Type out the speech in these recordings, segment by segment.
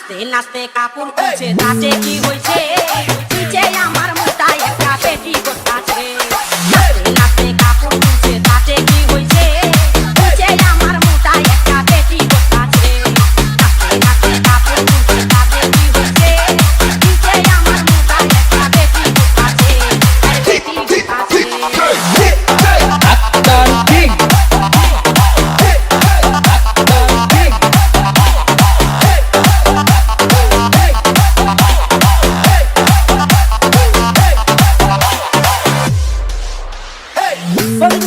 নাচতে নাচতে কাপড় খুলছে তাতে কি হয়েছে নিচে আমার মোটা একটা পেটি আছে নাচতে নাচতে কাপড় খুলছে তাতে কি হয়েছে নিচে আমার মোটা একটা পেটি আছে নাচতে নাচতে কাপড় খুলছে তাতে কি হয়েছে নিচে আমার মোটা একটা পেটি আছে আর পেটি আছে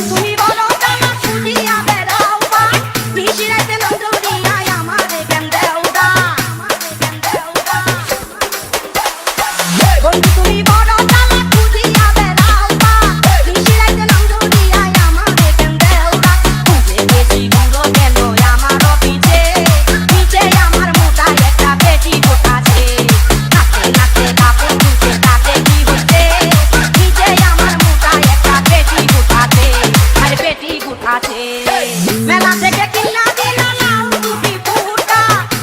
তুমি বলো জামা খুদিয়া বেড়াও বা নিশিরাতে নজরিয়া আমারে কেন দেও দা বন্ধু তুমি বলো জামা খুদিয়া বেড়াও বা নিশিরাতে নজরিয়া আমারে কেন দেও দা খুঁজে বেশি গুলো কেন আমারও পিছে নিচে আমার মোটা একটা পেটি আছে নাচতে নাচতে কাপড় খুলছে তাতে কি হচ্ছে নিচে আমার মোটা একটা পেটি আছে আর পেটি আছে মেলা থেকে কিনা দিলা নাও দুটি ফুটা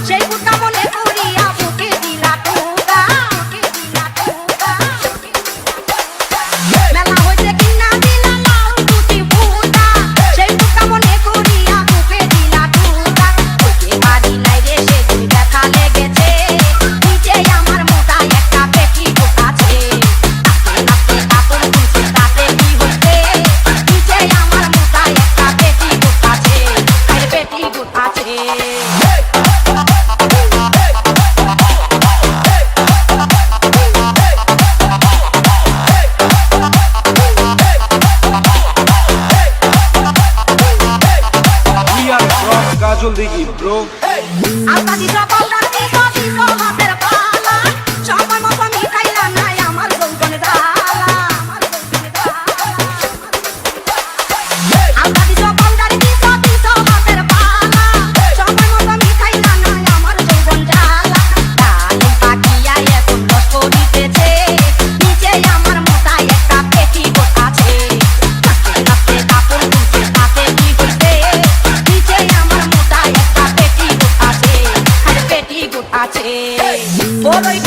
সেই ফুটা মনে করিয়া বুকে দিলা টুকা মেলা হইতে কিনা দিলা নাও দুটি ফুটা সেই ফুটা মনে করিয়া বুকে দিলা টুকা ওকে বাড়ি নাই রে সে তুই দেখা লেগেছে নিচে আমার মোটা একটা পেটি আছে নাচতে নাচতে কাপড় খুলছে তাতে কি হচ্ছে নিচে আমার মোটা একটা পেটি আছে আর পেটি আছে We are from Kajol Digi, bro. আলতা দিছো পাউডার দিছো দিছো হাতের পালা সময় মতো মিঠাইলা নাই আমার যৌবনে জ্বালা আলতা দিছো পাউডার দিছো দিছো হাতের পালা সময় মতো মিঠাইলা নাই আমার যৌবন জ্বালা ডালিম পাকিয়া এখন রস পড়িতেছে নিচে আমার মোটা একটা পেটি আছে নাচতে নাচতে কাপড় খুলছে তাতে কি হইছে নিচে আমার মোটা একটা পেটি আছে আর পেটি আছে বড়ই